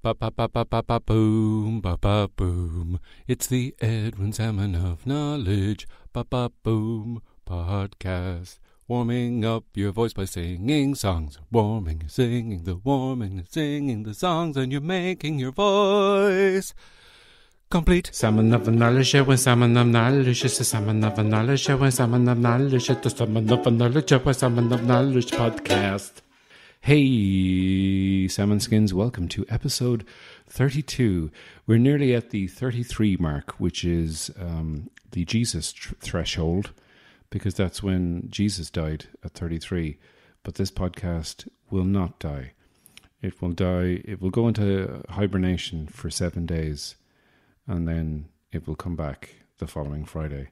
Ba ba ba ba ba ba boom, ba ba boom. It's the Edwin Salmon of Knowledge, ba ba boom podcast. Warming up your voice by singing songs. Warming and singing the songs, and you're making your voice complete. Salmon of knowledge, with salmon of knowledge, it's the salmon of knowledge, with salmon of knowledge, it's the salmon of knowledge, with salmon of knowledge podcast. Hey, Salmon Skins, welcome to episode 32. We're nearly at the 33 mark, which is the Jesus threshold, because that's when Jesus died at 33. But this podcast will not die. It will go into hibernation for 7 days, and then it will come back the following Friday,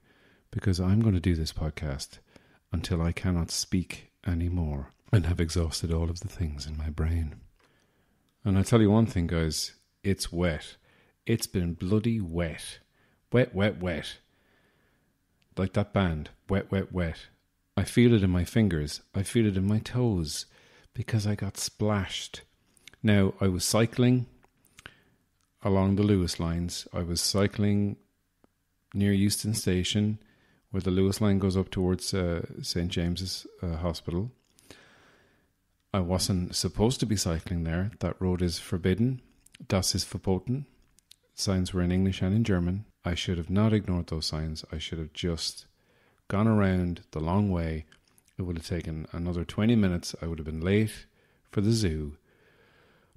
because I'm going to do this podcast until I cannot speak anymore and have exhausted all of the things in my brain. And I tell you one thing, guys, it's wet. It's been bloody wet. Wet, wet, wet. Like that band, wet, wet, wet. I feel it in my fingers. I feel it in my toes because I got splashed. Now, I was cycling along the Lewis lines. I was cycling near Euston Station, where the Lewis line goes up towards St. James's Hospital. I wasn't supposed to be cycling there. That road is forbidden. Das ist verboten. Signs were in English and in German. I should have not ignored those signs. I should have just gone around the long way. It would have taken another 20 minutes. I would have been late for the zoo.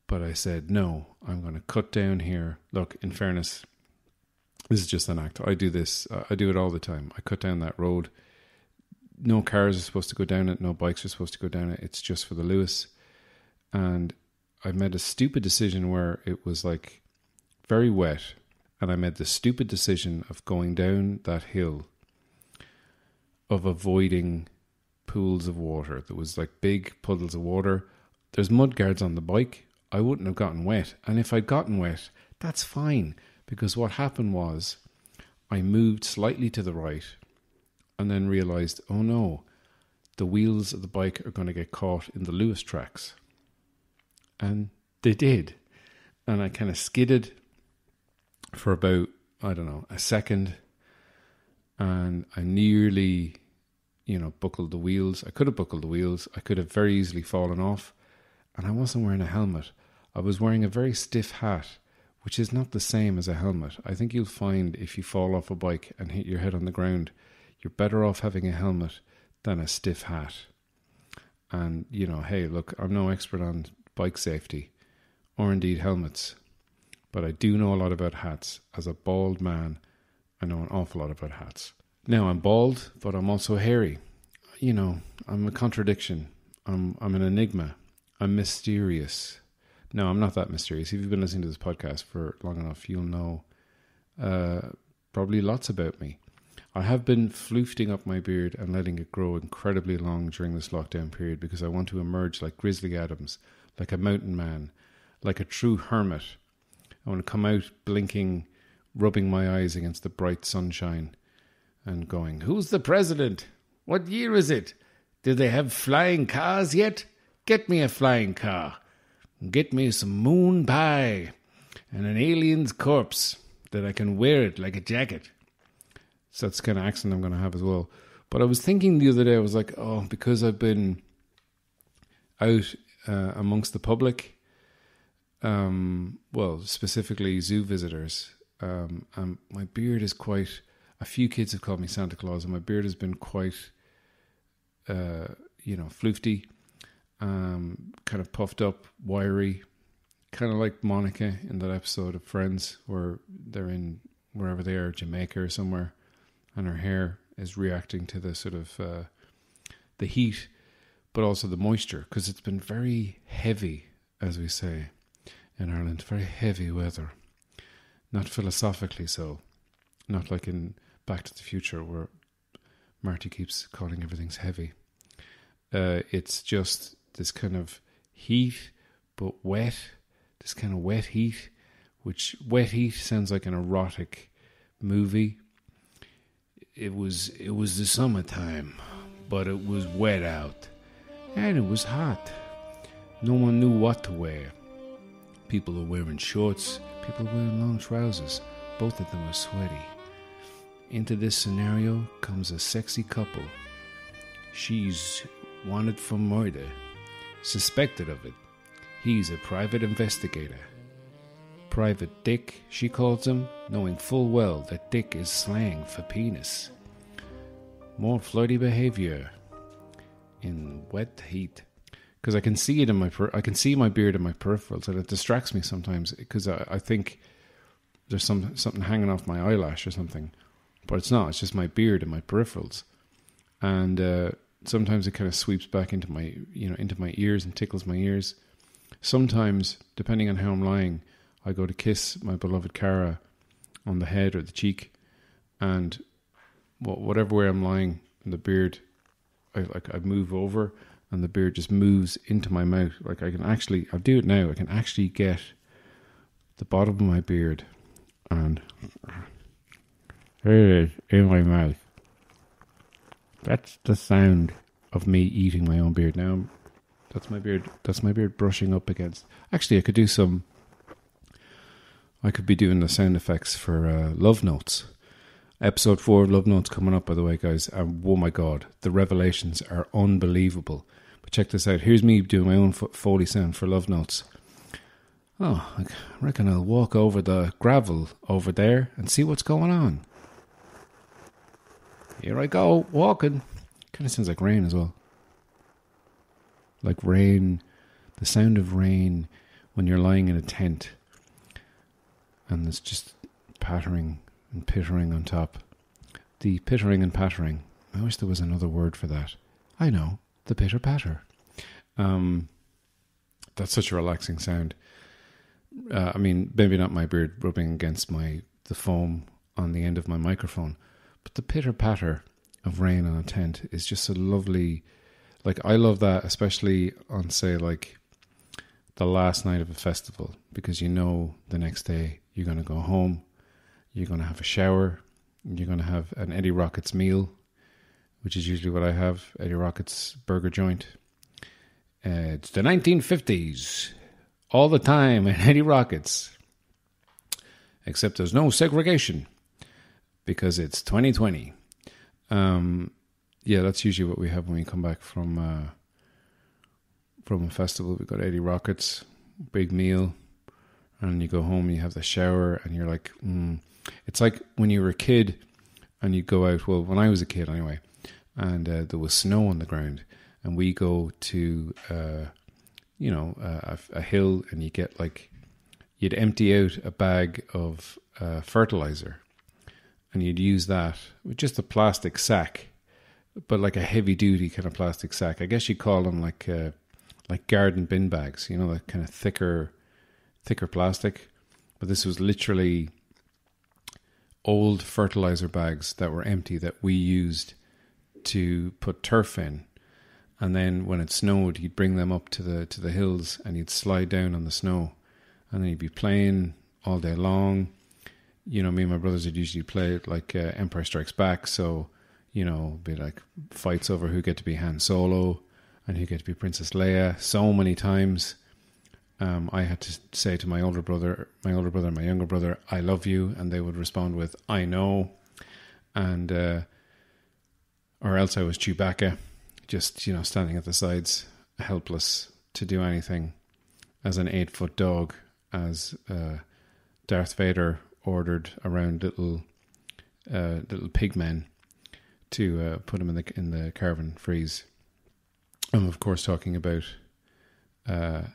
But I said, no, I'm going to cut down here. Look, in fairness, this is just an act. I do this. I do it all the time. I cut down that road. No cars are supposed to go down it. No bikes are supposed to go down it. It's just for the Lewis. And I made a stupid decision where it was like very wet. And I made the stupid decision of going down that hill, of avoiding pools of water. There was like big puddles of water. There's mud guards on the bike. I wouldn't have gotten wet. And if I'd gotten wet, that's fine. Because what happened was I moved slightly to the right and then realised, oh no, the wheels of the bike are going to get caught in the Lewis tracks. And they did. And I kind of skidded for about, a second. And I nearly, buckled the wheels. I could have buckled the wheels. I could have very easily fallen off. And I wasn't wearing a helmet. I was wearing a very stiff hat, which is not the same as a helmet. I think you'll find if you fall off a bike and hit your head on the ground, you're better off having a helmet than a stiff hat. And, hey, look, I'm no expert on bike safety or indeed helmets, but I do know a lot about hats. As a bald man, I know an awful lot about hats. Now, I'm bald, but I'm also hairy. I'm a contradiction. I'm an enigma. I'm mysterious. No, I'm not that mysterious. If you've been listening to this podcast for long enough, you'll know probably lots about me. I have been floofting up my beard and letting it grow incredibly long during this lockdown period because I want to emerge like Grizzly Adams, like a mountain man, like a true hermit. I want to come out blinking, rubbing my eyes against the bright sunshine and going, "Who's the president? What year is it? Do they have flying cars yet? Get me a flying car. Get me some moon pie and an alien's corpse that I can wear it like a jacket." So that's the kind of accent I'm going to have as well. But I was thinking the other day, I was like, because I've been out amongst the public, specifically zoo visitors, and my beard is quite, a few kids have called me Santa Claus, and my beard has been quite, floofty, kind of puffed up, wiry, kind of like Monica in that episode of Friends where they're in, wherever they are, Jamaica or somewhere, and her hair is reacting to the sort of the heat, but also the moisture, because it's been very heavy, as we say in Ireland, very heavy weather. Not philosophically so, not like in Back to the Future where Marty keeps calling everything's heavy. It's just this kind of heat, but wet, this kind of wet heat, which wet heat sounds like an erotic movie. It was the summertime, but it was wet out, and it was hot. No one knew what to wear. People were wearing shorts. People were wearing long trousers. Both of them were sweaty. Into this scenario comes a sexy couple. She's wanted for murder, suspected of it. He's a private investigator. Private Dick, she calls him, knowing full well that Dick is slang for penis. More flirty behavior in wet heat. Because I can see it in I can see my beard in my peripherals, and it distracts me sometimes because I think there's something hanging off my eyelash or something, but it's not. It's just my beard in my peripherals, and sometimes it kind of sweeps back into my ears and tickles my ears. Sometimes, depending on how I'm lying, I go to kiss my beloved Cara on the head or the cheek, and whatever way I'm lying, and the beard, I move over, and the beard just moves into my mouth. Like I'll do it now. I can actually get the bottom of my beard, and here it is in my mouth. That's the sound of me eating my own beard. Now, that's my beard. That's my beard brushing up against. Actually, I could be doing the sound effects for Love Notes. Episode 4 of Love Notes coming up, by the way, guys. And oh my God, the revelations are unbelievable. But check this out. Here's me doing my own Foley sound for Love Notes. Oh, I reckon I'll walk over the gravel over there and see what's going on. Here I go, walking. Kind of sounds like rain as well. Like rain, the sound of rain when you're lying in a tent. And it's just pattering and pittering on top. The pittering and pattering. I wish there was another word for that. I know, the pitter patter. That's such a relaxing sound. I mean, maybe not my beard rubbing against the foam on the end of my microphone, but the pitter patter of rain on a tent is just a lovely. Like, I love that, especially on, say, like the last night of a festival, because you know the next day you're going to go home, you're going to have a shower, you're going to have an Eddie Rockets meal, which is usually what I have, Eddie Rockets burger joint. It's the 1950s, all the time at Eddie Rockets, except there's no segregation, because it's 2020. Yeah, that's usually what we have when we come back from a festival. We've got 80 Rockets, big meal, and you go home and you have the shower, and you're like, It's like when you were a kid and you go out, well, when I was a kid anyway, and there was snow on the ground, and we go to, a hill, and you get you'd empty out a bag of fertilizer, and you'd use that with just a plastic sack, but like a heavy duty kind of plastic sack. I guess you'd call them like garden bin bags, that kind of thicker plastic. But this was literally old fertilizer bags that were empty that we used to put turf in. And then when it snowed, he'd bring them up to the hills, and he'd slide down on the snow, and then he'd be playing all day long. Me and my brothers would usually play Empire Strikes Back, so be like fights over who get to be Han Solo and who get to be Princess Leia. So many times, I had to say to my older brother, and my younger brother, "I love you," and they would respond with "I know," and or else I was Chewbacca, just standing at the sides, helpless to do anything, as an 8-foot dog, as Darth Vader ordered around little pigmen to put him in the carbon freeze. I'm of course talking about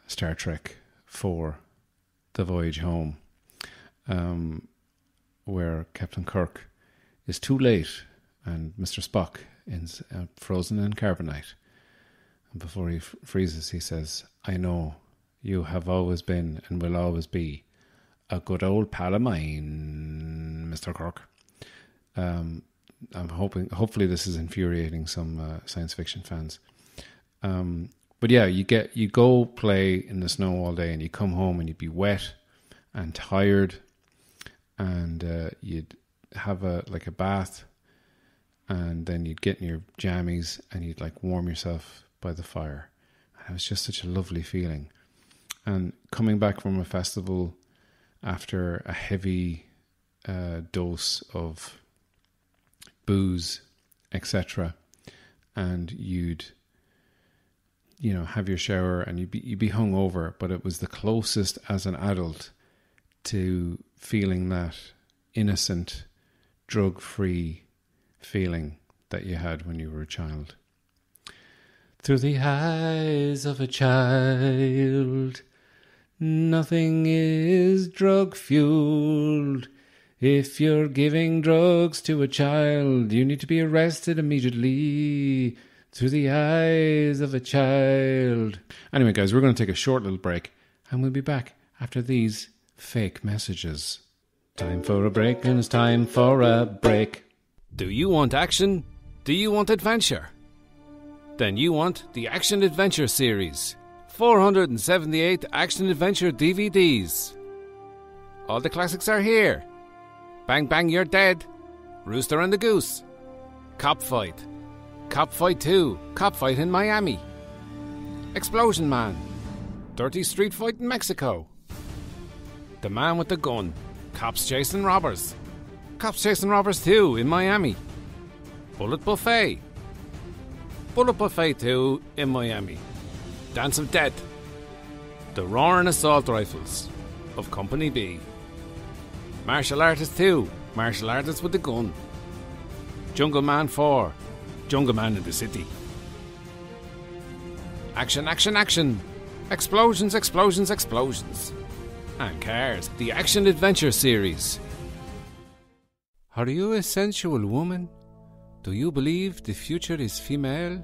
Star Trek 4, The Voyage Home, where Captain Kirk is too late and Mr. Spock is frozen in carbonite. And before he freezes, he says, "I know you have always been and will always be a good old pal of mine, Mr. Kirk." Hopefully this is infuriating some science fiction fans. But yeah, you go play in the snow all day, and you come home and you'd be wet and tired, and you'd have a bath, and then you'd get in your jammies and you'd warm yourself by the fire. And it was just such a lovely feeling. and coming back from a festival after a heavy dose of booze, etc., and you'd have your shower and you'd be hungover, but it was the closest as an adult to feeling that innocent, drug-free feeling that you had when you were a child. Through the eyes of a child, nothing is drug-fueled. If you're giving drugs to a child, you need to be arrested immediately. Through the eyes of a child. Anyway, guys, we're going to take a short little break, and we'll be back after these fake messages. Time for a break, and it's time for a break. Do you want action? Do you want adventure? Then you want the Action Adventure series. 478 Action Adventure DVDs. All the classics are here. Bang Bang You're Dead, Rooster and the Goose, Cop Fight, Cop Fight 2, Cop Fight in Miami, Explosion Man, Dirty Street Fight in Mexico, The Man with the Gun, Cops Chasing Robbers, Cops Chasing Robbers 2 in Miami, Bullet Buffet, Bullet Buffet 2 in Miami, Dance of Death, The Roaring Assault Rifles of Company B, Martial Artist 2, Martial Artist with the Gun, Jungle Man 4, Jungle Man in the City, Action, Action, Action, Explosions, Explosions, Explosions, and Cars, the Action Adventure series. Are you a sensual woman? Do you believe the future is female?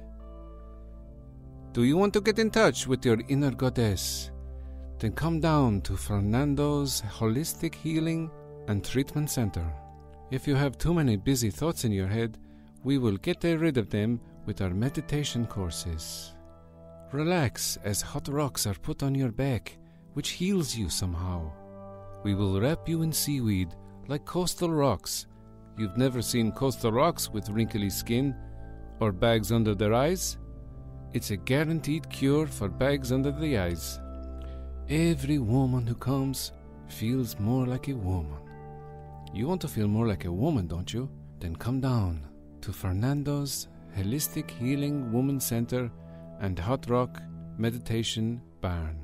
Do you want to get in touch with your inner goddess? Then come down to Fernando's Holistic Healing and Treatment Center. If you have too many busy thoughts in your head, we will get rid of them with our meditation courses. Relax as hot rocks are put on your back, which heals you somehow. We will wrap you in seaweed like coastal rocks. You've never seen coastal rocks with wrinkly skin or bags under their eyes? It's a guaranteed cure for bags under the eyes. Every woman who comes feels more like a woman. You want to feel more like a woman, don't you? Then come down to Fernando's Holistic Healing Woman Center and Hot Rock Meditation Barn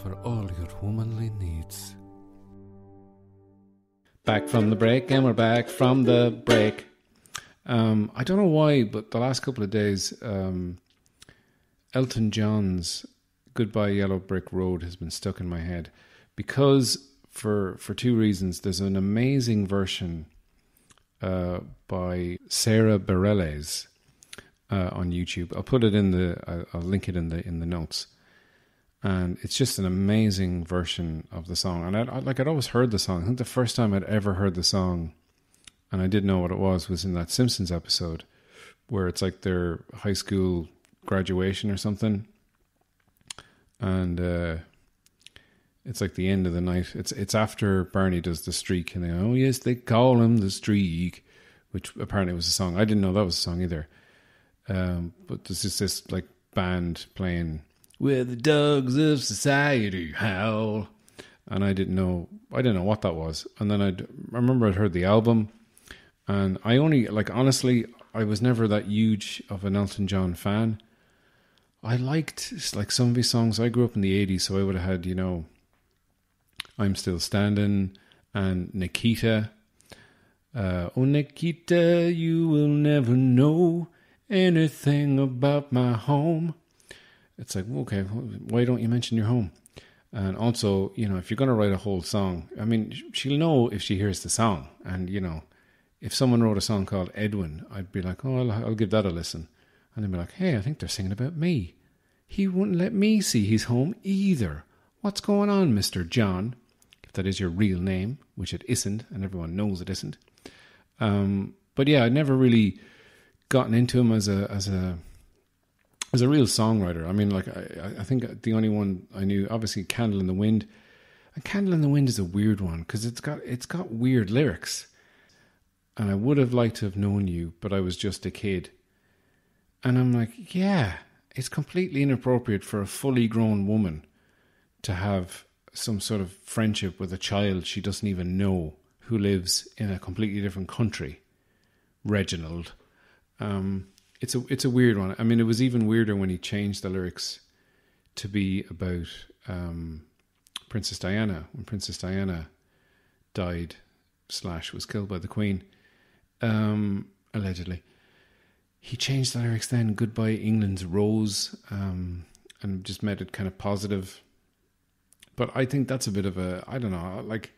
for all your womanly needs. Back from the break, and we're back from the break. I don't know why, but the last couple of days, Elton John's Goodbye Yellow Brick Road has been stuck in my head because for two reasons. There's an amazing version by Sarah Bareilles on YouTube. I'll put it I'll link it in the notes. And it's just an amazing version of the song. And I'd always heard the song. I think the first time I'd ever heard the song, and I didn't know what it was in that Simpsons episode where it's like their high school graduation or something. And it's like the end of the night. It's after Barney does the streak, and they go, oh yes, they call him the streak, which apparently was a song. I didn't know that was a song either. But there's just this like band playing Where the Dogs of Society Howl, and I didn't know what that was. And then I remember I'd heard the album, and I only honestly I was never that huge of an Elton John fan. I liked some of his songs. I grew up in the 80s, so I would have had, I'm Still Standing and Nikita. Oh, Nikita, you will never know anything about my home. It's like, okay, why don't you mention your home? And also, if you're going to write a whole song, I mean, she'll know if she hears the song. And, if someone wrote a song called Edwin, I'd be like, oh, I'll give that a listen. And they'd be like, hey, I think they're singing about me. He wouldn't let me see his home either. What's going on, Mr. John? If that is your real name, which it isn't, and everyone knows it isn't. But yeah, I'd never really gotten into him as a real songwriter. I mean, I think the only one I knew, obviously, Candle in the Wind. And Candle in the Wind is a weird one because it's got weird lyrics. And I would have liked to have known you, but I was just a kid. And I'm like, yeah, it's completely inappropriate for a fully grown woman to have some sort of friendship with a child she doesn't even know who lives in a completely different country. Reginald. It's a weird one. I mean, it was even weirder when he changed the lyrics to be about Princess Diana, when Princess Diana died / was killed by the Queen, allegedly. He changed the lyrics then, Goodbye England's Rose, and just made it kind of positive. But I think that's a bit of a, I don't know, like,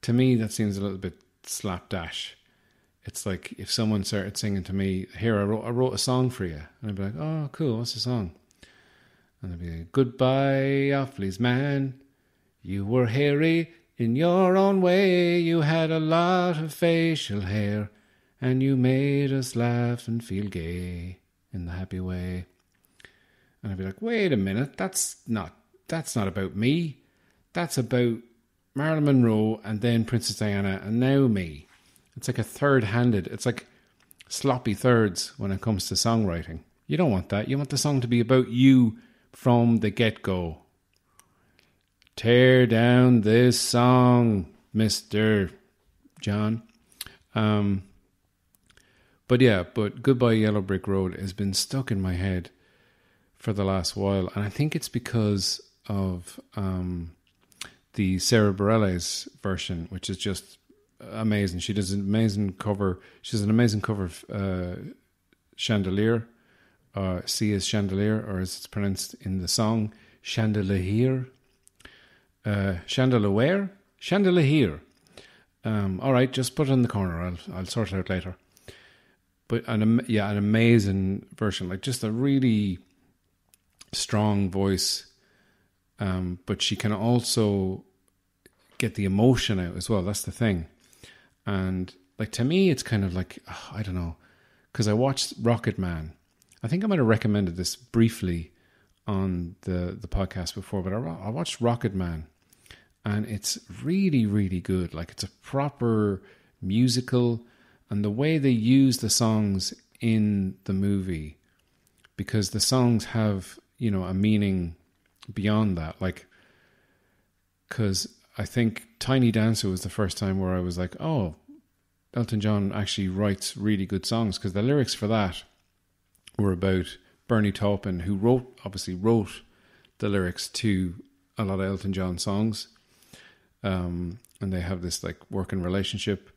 to me that seems a little bit slapdash. It's like if someone started singing to me, here, I wrote a song for you. And I'd be like, oh, cool, what's the song? And they'd be like, Goodbye, Offaly's man. You were hairy in your own way. You had a lot of facial hair. And you made us laugh and feel gay in the happy way. And I'd be like, wait a minute, that's not about me. That's about Marilyn Monroe and then Princess Diana and now me. It's like a third-handed, it's like sloppy thirds when it comes to songwriting. You don't want that. You want the song to be about you from the get-go. Tear down this song, Mr. John. But Goodbye Yellow Brick Road has been stuck in my head for the last while. And I think it's because of the Sarah Bareilles version, which is just amazing. She does an amazing cover. She does an amazing cover of Chandelier, C as Chandelier, or as it's pronounced in the song, Chandelier. Chandelier? Chandelier. All right, just put it in the corner. I'll sort it out later. But an amazing version, like just a really strong voice. But she can also get the emotion out as well. That's the thing. And like, to me, it's kind of like, I don't know, because I watched Rocketman. I think I might have recommended this briefly on the podcast before, but I watched Rocketman, and it's really, really good. Like, it's a proper musical, and the way they use the songs in the movie, because the songs have, a meaning beyond that. Like, because I think Tiny Dancer was the first time where I was like, oh, Elton John actually writes really good songs, because the lyrics for that were about Bernie Taupin, who obviously wrote the lyrics to a lot of Elton John songs. And they have this like working relationship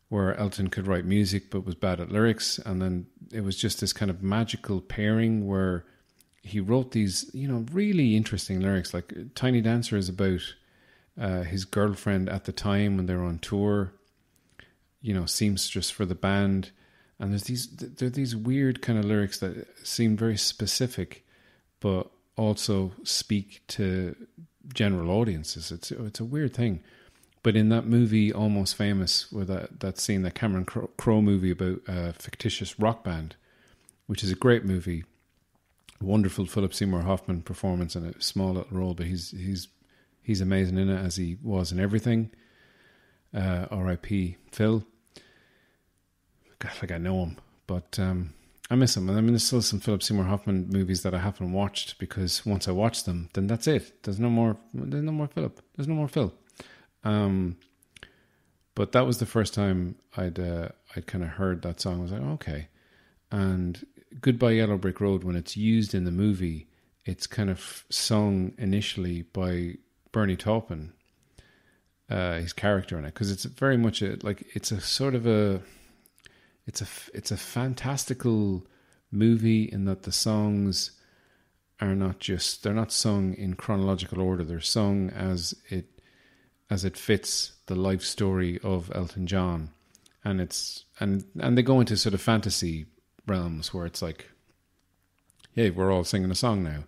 where Elton could write music but was bad at lyrics. And then it was just this kind of magical pairing where he wrote these, really interesting lyrics. Like Tiny Dancer is about his girlfriend at the time when they were on tour, seamstress for the band. And there are these weird kind of lyrics that seem very specific, but also speak to general audiences. It's a weird thing. But in that movie, Almost Famous, with that scene, that Cameron Crowe movie about a fictitious rock band, which is a great movie, wonderful Philip Seymour Hoffman performance in a small little role, but he's amazing in it, as he was in everything. R.I.P. Phil. God, like I know him, but I miss him. And I mean, there's still some Philip Seymour Hoffman movies that I haven't watched, because once I watch them, then that's it. There's no more Philip. There's no more Phil. But that was the first time I'd kind of heard that song. I was like, okay. And Goodbye Yellow Brick Road, when it's used in the movie, it's kind of sung initially by Bernie Taupin, his character in it, because it's very much it's a sort of it's a fantastical movie in that the songs are they're not sung in chronological order. They're sung as it fits the life story of Elton John, and they go into sort of fantasy realms where it's like, hey, we're all singing a song now,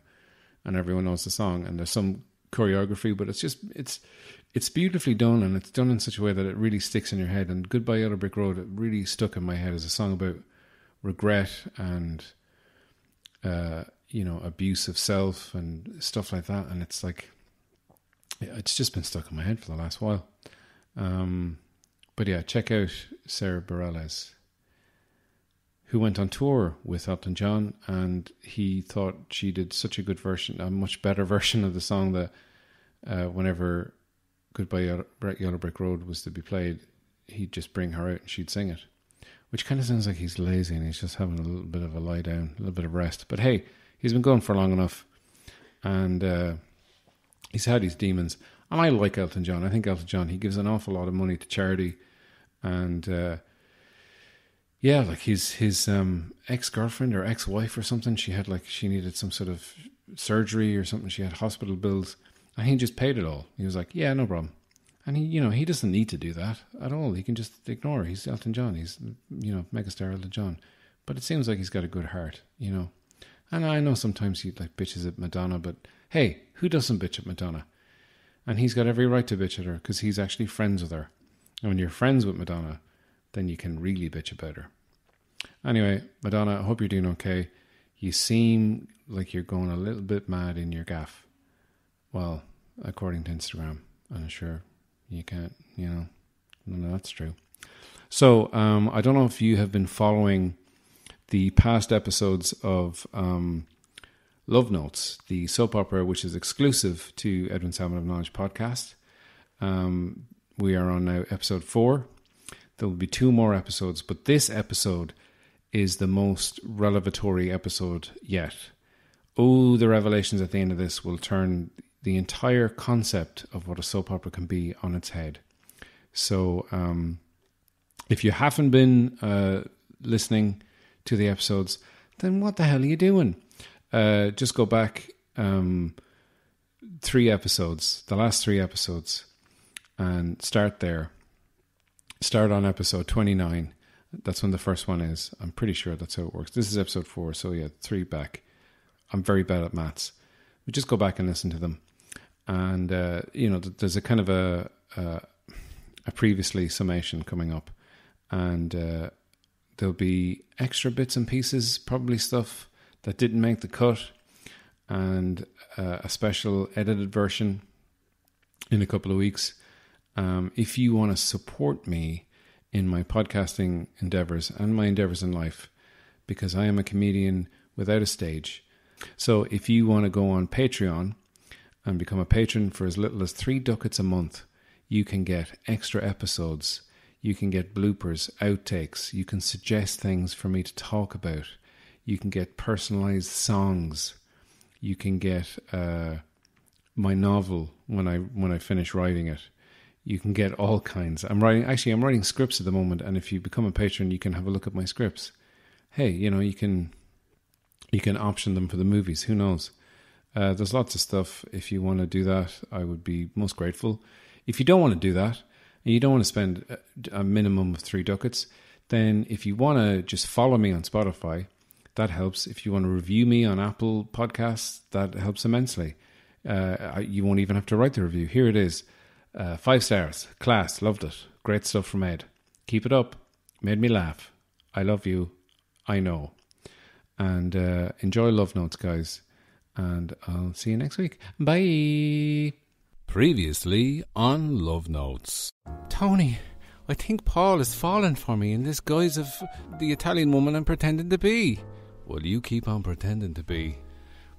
and everyone knows the song, and there's some choreography, but it's beautifully done, and it's done in such a way that it really sticks in your head. And Goodbye Yellow Brick Road, it really stuck in my head as a song about regret and abuse of self and stuff like that. And it's like, it's just been stuck in my head for the last while. But yeah, check out Sarah Bareilles. who went on tour with Elton John, and he thought she did such a good version, a much better version of the song, that whenever Goodbye Yellow Brick Road was to be played, he'd just bring her out and she'd sing it. Which kind of sounds like he's lazy and he's just having a little bit of a lie down, a little bit of rest. But hey, he's been going for long enough, and he's had his demons. And I like Elton John. I think Elton John, he gives an awful lot of money to charity. And yeah, like his ex-girlfriend or ex-wife or something, she needed some sort of surgery or something. She had hospital bills, and he just paid it all. He was like, yeah, no problem. And he doesn't need to do that at all. He can just ignore her. He's Elton John. He's, megastar Elton John. But it seems like he's got a good heart, And I know sometimes he bitches at Madonna, but hey, who doesn't bitch at Madonna? And he's got every right to bitch at her because he's actually friends with her. And when you're friends with Madonna, then you can really bitch about her. Anyway, Madonna, I hope you're doing okay. You seem like you're going a little bit mad in your gaff. Well, according to Instagram. I'm sure you can't, no, that's true. So, I don't know if you have been following the past episodes of Love Notes, the soap opera which is exclusive to Edwin Salmon of Knowledge podcast. We are on now episode 4. There will be 2 more episodes, but this episode is the most revelatory episode yet. Oh, the revelations at the end of this will turn the entire concept of what a soap opera can be on its head. So if you haven't been listening to the episodes, then what the hell are you doing? Just go back 3 episodes, the last 3 episodes, and start there. Start on episode 29. That's when the first one is. I'm pretty sure that's how it works. This is episode 4, so yeah, 3 back. I'm very bad at maths. We just go back and listen to them. And, there's a kind of a previously summation coming up. And there'll be extra bits and pieces, probably stuff that didn't make the cut, and a special edited version in a couple of weeks. If you want to support me in my podcasting endeavors and my endeavors in life, because I am a comedian without a stage. So if you want to go on Patreon and become a patron for as little as 3 ducats a month, you can get extra episodes. You can get bloopers, outtakes. You can suggest things for me to talk about. You can get personalized songs. You can get my novel when I finish writing it. You can get all kinds. I'm writing scripts at the moment, and if you become a patron, you can have a look at my scripts. Hey, you can option them for the movies. Who knows? There's lots of stuff. If you want to do that, I would be most grateful. If you don't want to do that, and you don't want to spend a minimum of 3 ducats, then if you want to just follow me on Spotify, that helps. If you want to review me on Apple Podcasts, that helps immensely. You won't even have to write the review. Here it is. 5 stars. Class. Loved it. Great stuff from Ed. Keep it up. Made me laugh. I love you. I know. And enjoy Love Notes, guys. And I'll see you next week. Bye. Previously on Love Notes. Tony, I think Paul is falling for me in this guise of the Italian woman I'm pretending to be. Well, you keep on pretending to be.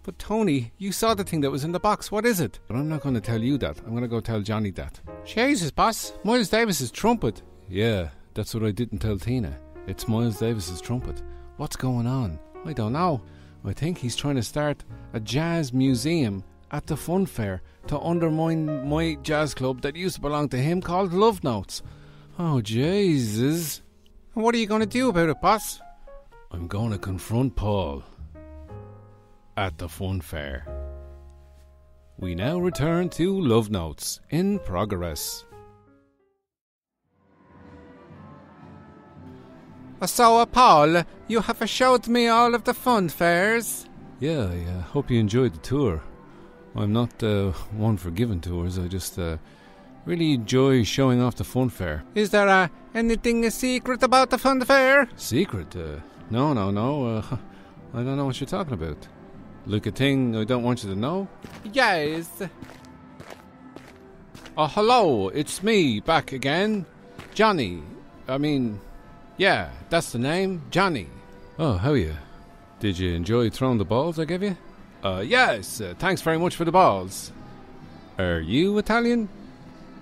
But Tony, you saw the thing that was in the box. What is it? But I'm not going to tell you that. I'm going to go tell Johnny that. Jesus, boss. Miles Davis's trumpet. Yeah, that's what I didn't tell Tina. It's Miles Davis's trumpet. What's going on? I don't know. I think he's trying to start a jazz museum at the fun fair to undermine my jazz club that used to belong to him called Love Notes. Oh, Jesus. And what are you going to do about it, boss? I'm going to confront Paul at the fun fair. We now return to Love Notes in progress. So, Paul, you have showed me all of the fun fairs. Yeah, I hope you enjoyed the tour. I'm not one for giving tours. I just really enjoy showing off the fun fair. Is there anything secret about the fun fair? Secret? No. I don't know what you're talking about. Like a thing I don't want you to know? Yes. Oh, hello. It's me back again. Johnny. Yeah, that's the name. Johnny. Oh, how are you? Did you enjoy throwing the balls I gave you? Yes, thanks very much for the balls. Are you Italian?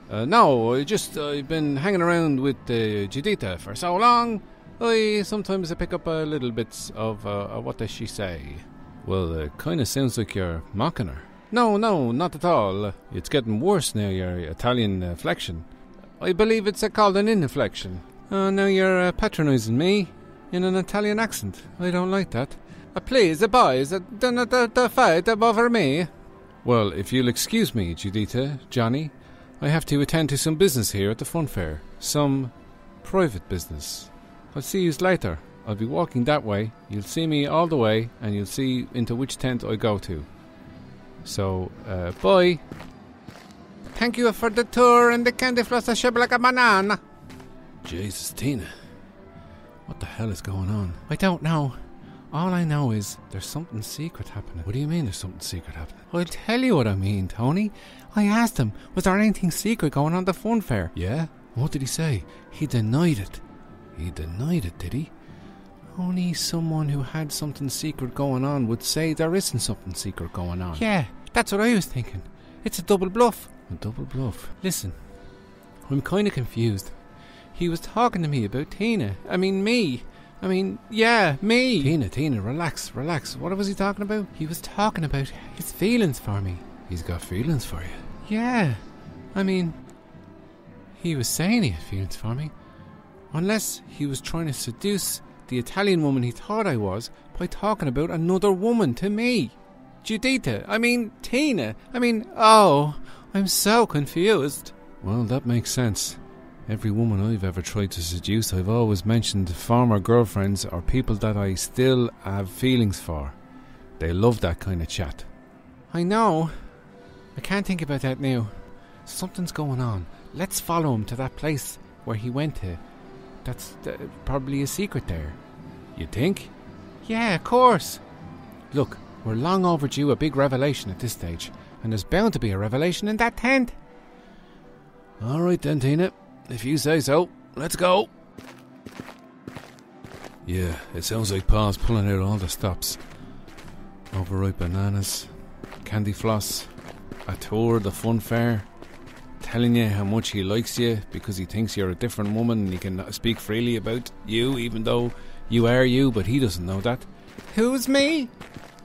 No, I've been hanging around with Judita for so long. Sometimes I pick up little bits of what does she say. Well, it kind of sounds like you're mocking her. No, not at all. It's getting worse now, your Italian flexion. I believe it's called an inflection. Now you're patronising me in an Italian accent. I don't like that. Please, boys, do not fight over me. Well, if you'll excuse me, Judita, Johnny, I have to attend to some business here at the fun fair. Some private business. I'll see you later. I'll be walking that way. You'll see me all the way, and you'll see into which tent I go to. So, bye. Thank you for the tour and the candy floss shaped like a banana. Jesus, Tina. What the hell is going on? I don't know. All I know is there's something secret happening. What do you mean there's something secret happening? I'll tell you what I mean, Tony. I asked him, was there anything secret going on at the fun fair? Yeah? What did he say? He denied it. He denied it, did he? Only someone who had something secret going on would say there isn't something secret going on. Yeah, that's what I was thinking. It's a double bluff. A double bluff? Listen, I'm kind of confused. He was talking to me about Tina. Me. Yeah, me. Tina, relax. What was he talking about? He was talking about his feelings for me. He's got feelings for you? Yeah. He was saying he had feelings for me. Unless he was trying to seduce the Italian woman he thought I was by talking about another woman to me. Judita. Tina. I'm so confused. Well, that makes sense. Every woman I've ever tried to seduce, I've always mentioned former girlfriends or people that I still have feelings for. They love that kind of chat. I know. I can't think about that now. Something's going on. Let's follow him to that place where he went to. That's probably a secret there. You think? Yeah, of course. Look, we're long overdue a big revelation at this stage, and there's bound to be a revelation in that tent. All right then, Tina. If you say so, let's go. Yeah, it sounds like Pa's pulling out all the stops. Overripe bananas, candy floss, a tour of the fun fair, telling you how much he likes you because he thinks you're a different woman and he can speak freely about you even though you are you, but he doesn't know that. Who's me?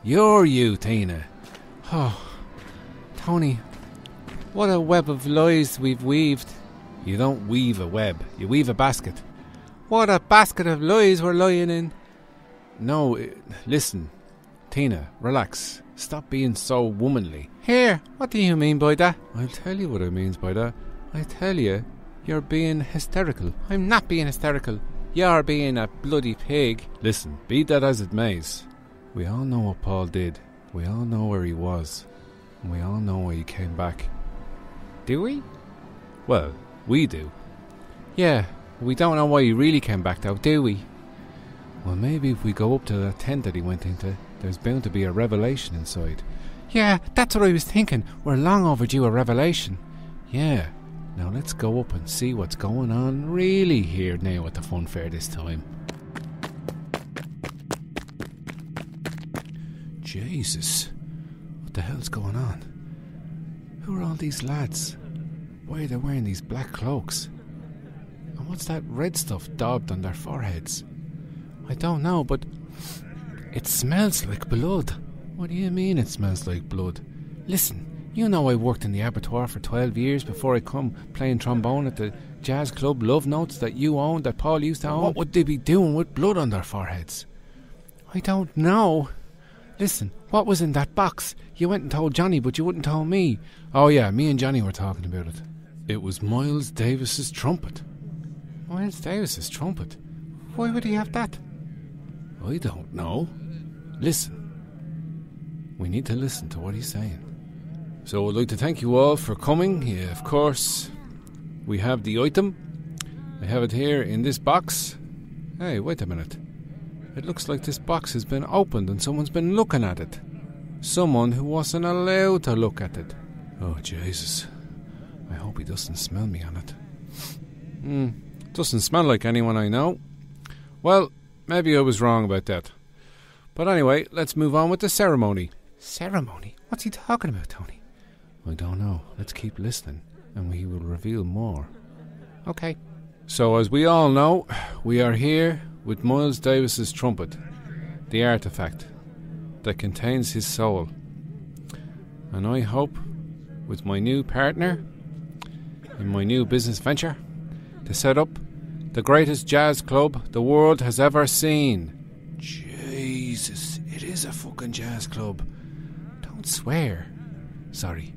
You're you, Tina. Oh, Tony, what a web of lies we've weaved. You don't weave a web, you weave a basket. What a basket of lies we're lying in. No, listen, Tina, relax. Stop being so womanly. Here, what do you mean by that? I'll tell you what I mean by that. I tell you, you're being hysterical. I'm not being hysterical. You're being a bloody pig. Listen, be that as it may, we all know what Paul did. We all know where he was. And we all know why he came back. Do we? Well, we do. Yeah, we don't know why he really came back though, do we? Well, maybe if we go up to that tent that he went into, there's bound to be a revelation inside. Yeah, that's what I was thinking. We're long overdue a revelation. Yeah, now let's go up and see what's going on really here now at the fun fair this time. Jesus, what the hell's going on? Who are all these lads? Why are they wearing these black cloaks? And what's that red stuff daubed on their foreheads? I don't know, but it smells like blood. What do you mean it smells like blood? Listen, you know I worked in the abattoir for 12 years before I come playing trombone at the jazz club Love Notes that you owned, that Paul used to own. What would they be doing with blood on their foreheads? I don't know. Listen, what was in that box? You went and told Johnny, but you wouldn't tell me. Oh yeah, me and Johnny were talking about it. It was Miles Davis's trumpet. Miles Davis's trumpet? Why would he have that? I don't know. Listen. We need to listen to what he's saying. So I'd like to thank you all for coming. Yeah, of course. We have the item. I have it here in this box. Hey, wait a minute. It looks like this box has been opened and someone's been looking at it. Someone who wasn't allowed to look at it. Oh, Jesus. I hope he doesn't smell me on it. Doesn't smell like anyone I know. Well, maybe I was wrong about that. But anyway, let's move on with the ceremony. Ceremony? What's he talking about, Tony? I don't know. Let's keep listening, and we will reveal more. Okay. So, as we all know, we are here with Miles Davis's trumpet, the artifact that contains his soul. And I hope, with my new partner, in my new business venture, to set up the greatest jazz club the world has ever seen. Jesus, it is a fucking jazz club. Don't swear. Sorry.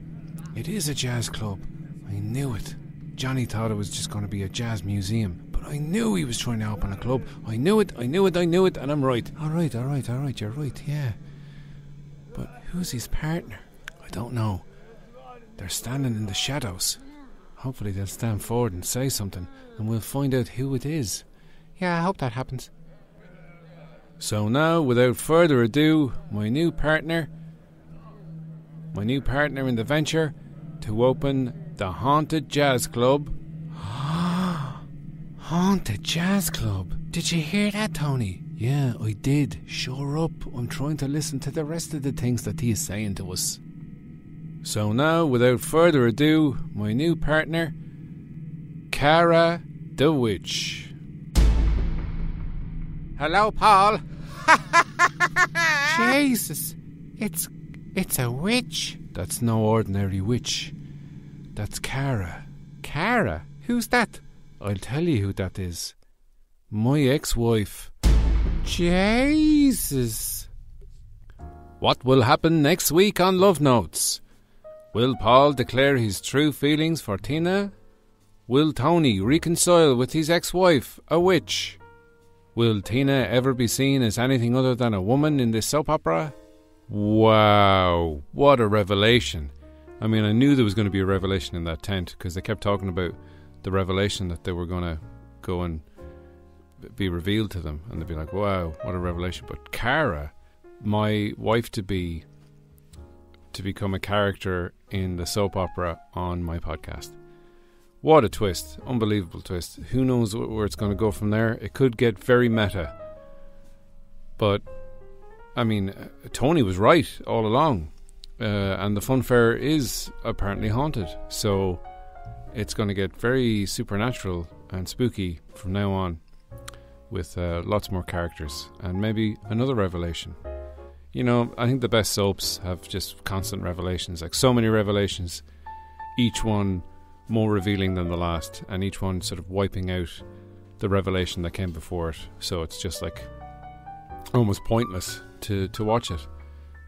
It is a jazz club. I knew it. Johnny thought it was just going to be a jazz museum, but I knew he was trying to open a club. I knew it, and I'm right. All right, you're right, yeah. But who's his partner? I don't know. They're standing in the shadows. Hopefully they'll stand forward and say something, and we'll find out who it is. Yeah, I hope that happens. So now, without further ado, my new partner in the venture to open the Haunted Jazz Club. Haunted Jazz Club? Did you hear that, Tony? Yeah, I did. Sure up. I'm trying to listen to the rest of the things that he is saying to us. So now, without further ado, my new partner, Cara the Witch. Hello, Paul. Jesus, it's a witch. That's no ordinary witch. That's Cara. Cara? Who's that? I'll tell you who that is. My ex-wife. Jesus. What will happen next week on Love Notes? Will Paul declare his true feelings for Tina? Will Tony reconcile with his ex-wife, a witch? Will Tina ever be seen as anything other than a woman in this soap opera? Wow, what a revelation. I mean, I knew there was going to be a revelation in that tent because they kept talking about the revelation that they were going to go and be revealed to them. And they'd be like, wow, what a revelation. But Cara, my wife-to-be, to become a character in the soap opera on my podcast. What a twist. Unbelievable twist. Who knows where it's going to go from there. It could get very meta. But, I mean, Tony was right all along. And the fun fair is apparently haunted. So it's going to get very supernatural and spooky from now on. With lots more characters. And maybe another revelation. You know, I think the best soaps have just constant revelations. Like so many revelations. Each one more revealing than the last, and each one sort of wiping out the revelation that came before it. So it's just like almost pointless to watch it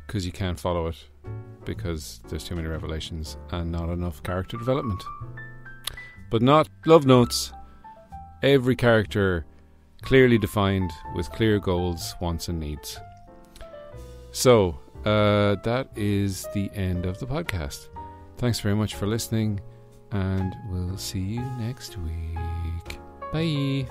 because you can't follow it because there's too many revelations and not enough character development. But not Love Notes. Every character clearly defined with clear goals, wants and needs. So that is the end of the podcast. Thanks very much for listening. And we'll see you next week. Bye.